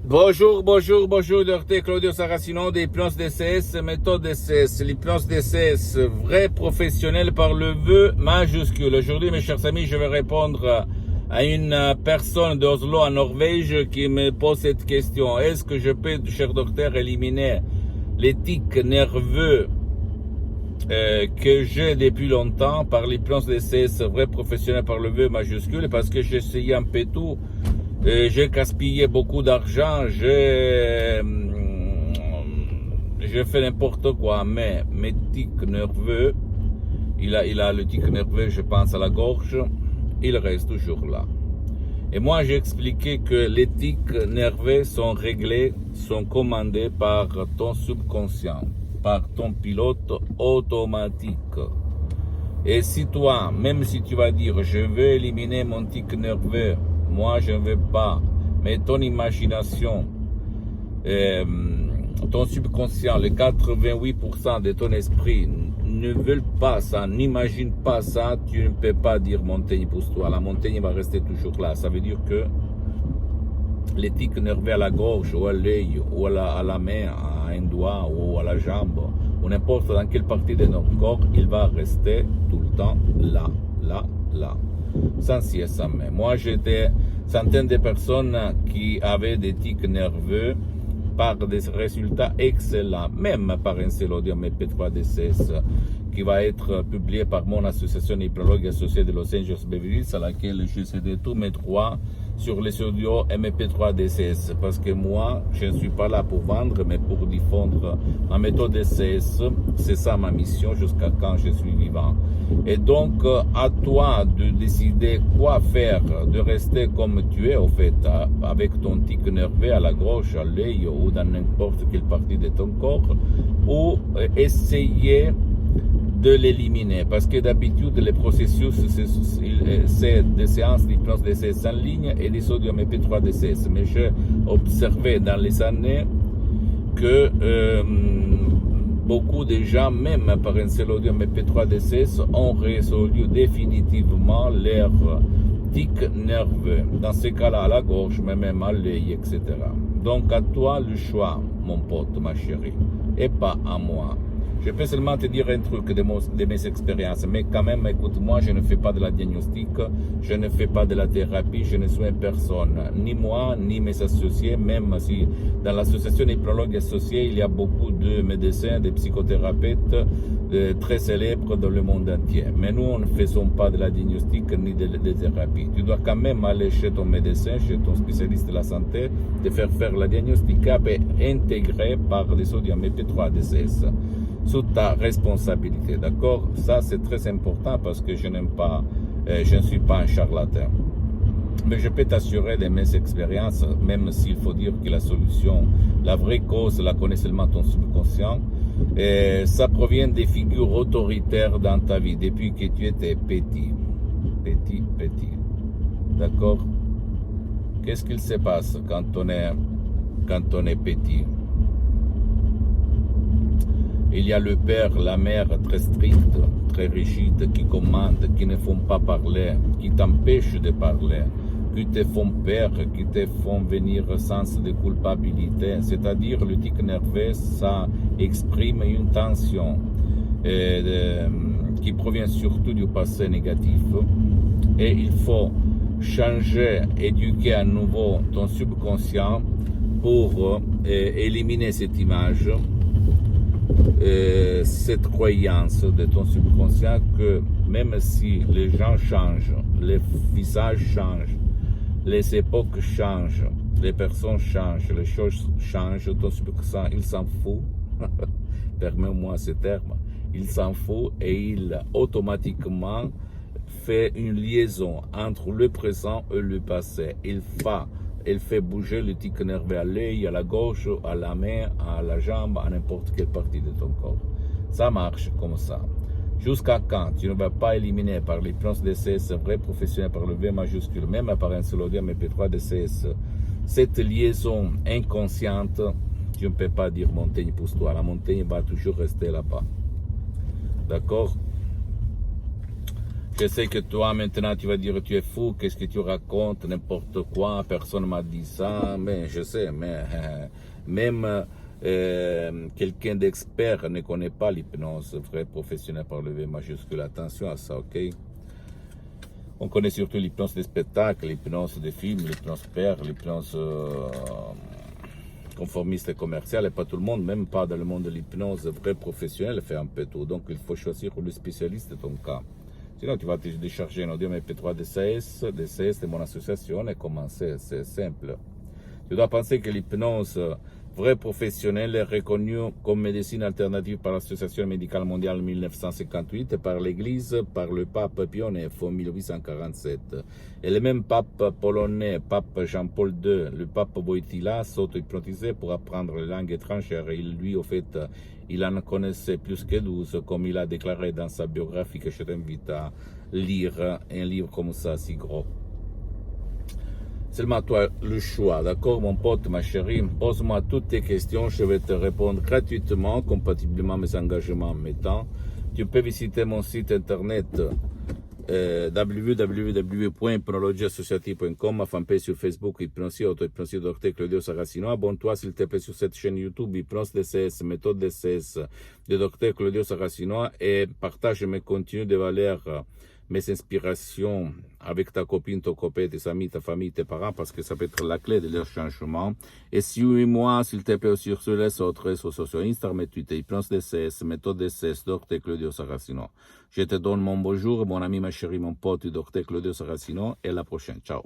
Bonjour, docteur Claudio Saracino de l'hypnose DCS, méthode DCS, l'hypnose DCS, vrai professionnel par le vœu majuscule. Aujourd'hui, mes chers amis, je vais répondre à une personne d'Oslo en Norvège qui me pose cette question. Est-ce que je peux, cher docteur, éliminer les tics nerveux que j'ai depuis longtemps par l'hypnose DCS, vrai professionnel par le vœu majuscule, parce que j'ai essayé un peu tout. J'ai gaspillé beaucoup d'argent, j'ai fait n'importe quoi, mais mes tics nerveux, il a le tic nerveux, je pense, à la gorge, il reste toujours là. Et moi, j'ai expliqué que les tics nerveux sont réglés, sont commandés par ton subconscient, par ton pilote automatique. Et si toi, même si tu vas dire, je veux éliminer mon tic nerveux, moi je ne veux pas, mais ton imagination, ton subconscient, les 88% de ton esprit ne veulent pas ça, n'imagine pas ça, tu ne peux pas dire montagne pousse-toi. La montagne va rester toujours là. Ça veut dire que les tics nerveux à la gorge ou à l'œil ou à la main, à un doigt ou à la jambe, ou n'importe dans quelle partie de notre corps, il va rester tout le temps là, sans cesse, sans même. Moi, j'ai des centaines de personnes qui avaient des tics nerveux par des résultats excellents, même par un seul audio MP3 DCS qui va être publié par mon association hypnologue associée de Los Angeles Beverly Hills, à laquelle je cède tous mes droits sur les audios MP3 DCS, parce que moi, je ne suis pas là pour vendre, mais pour diffondre ma méthode DCS. C'est ça ma mission jusqu'à quand je suis vivant. Et donc, à toi de décider quoi faire, de rester comme tu es, au fait, avec ton tic nerveux à la gorge, à l'œil ou dans n'importe quelle partie de ton corps, ou essayer de l'éliminer, parce que d'habitude les processus c'est des séances d'hypnose DCS en ligne et des audios MP3 DCS, mais j'ai observé dans les années que beaucoup de gens, même par un seul audio MP3 DCS, ont résolu définitivement leur tic nerveux, dans ces cas-là à la gorge, mais même à l'œil, etc. Donc à toi le choix, mon pote, ma chérie, et pas à moi. Je peux seulement te dire un truc de mes expériences, mais quand même, écoute-moi, je ne fais pas de la diagnostic, je ne fais pas de la thérapie, je ne soigne personne, ni moi, ni mes associés, même si dans l'association hypnologue associée, il y a beaucoup de médecins, de psychothérapeutes très célèbres dans le monde entier. Mais nous, on ne faisons pas de la diagnostic ni de thérapie. Tu dois quand même aller chez ton médecin, chez ton spécialiste de la santé, te faire la diagnostic et intégrer par des audios MP3 DCS. Sous ta responsabilité, d'accord? Ça, c'est très important parce que je ne suis pas un charlatan. Mais je peux t'assurer de mes expériences, même s'il faut dire que la solution, la vraie cause, la connaît seulement ton subconscient, et ça provient des figures autoritaires dans ta vie, depuis que tu étais petit. D'accord? Qu'est-ce qu'il se passe quand on est petit? Il y a le père, la mère très stricte, très rigide, qui commandent, qui ne font pas parler, qui t'empêchent de parler, qui te font peur, qui te font venir sens de culpabilité. C'est-à-dire, le tic nerveux, ça exprime une tension qui provient surtout du passé négatif. Et il faut changer, éduquer à nouveau ton subconscient pour éliminer cette image. Cette croyance de ton subconscient que même si les gens changent, les visages changent, les époques changent, les personnes changent, les choses changent, ton subconscient, il s'en fout, permets-moi ce terme, il s'en fout et il automatiquement fait une liaison entre le présent et le passé. Elle fait bouger le tic nerveux à l'œil, à la gorge, à la main, à la jambe, à n'importe quelle partie de ton corps. Ça marche comme ça. Jusqu'à quand tu ne vas pas éliminer par l'hypnose DCS, vrai professionnel par le V majuscule, même par un seul audio MP3 DCS, cette liaison inconsciente, tu ne peux pas dire montagne pousse-toi. La montagne va toujours rester là-bas. D'accord? Je sais que toi, maintenant, tu vas dire, tu es fou, qu'est-ce que tu racontes, n'importe quoi, personne m'a dit ça, mais je sais, mais même quelqu'un d'expert ne connaît pas l'hypnose vrai professionnel par le V majuscule. Attention à ça, ok? On connaît surtout l'hypnose des spectacles, l'hypnose des films, l'hypnose père, l'hypnose conformiste et commerciale, et pas tout le monde, même pas dans le monde de l'hypnose vrai professionnel, fait un peu tout. Donc il faut choisir le spécialiste de ton cas. Sinon, tu vas te décharger un audio MP3 DCS de mon association et commencer. C'est simple. Tu dois penser que l'hypnose vraie professionnelle est reconnue comme médecine alternative par l'Association médicale mondiale en 1958 et par l'Église, par le pape Pie IX en 1847. Et le même pape polonais, pape Jean-Paul II, le pape Wojtyła, s'auto-hypnotisait pour apprendre les langues étrangères. Et lui, au fait, il en connaissait plus que 12, comme il a déclaré dans sa biographie que je t'invite à lire un livre comme ça, si gros. Seulement toi le choix, d'accord mon pote, ma chérie, pose-moi toutes tes questions, je vais te répondre gratuitement, compatiblement à mes engagements en mes temps. Tu peux visiter mon site internet www.hypnologieassociative.com, ma fanpage sur Facebook, Hypnosie, auto-hypnosie, Dr Claudio Saracino. Abonne-toi s'il te plaît sur cette chaîne YouTube, Hypnose DCS, méthode DCS de Dr Claudio Saracino, et partage mes contenus de valeur, mes inspirations avec ta copine, ton copain, tes amis, ta famille, tes parents, parce que ça peut être la clé de leur changement. Et suis-moi, s'il te plaît, sur les autres réseaux sociaux, Instagram et Twitter, Hypnose DCS, méthode DCS, Dr Claudio Saracino. Je te donne mon bonjour, mon ami, ma chérie, mon pote, Dr Claudio Saracino, et à la prochaine. Ciao.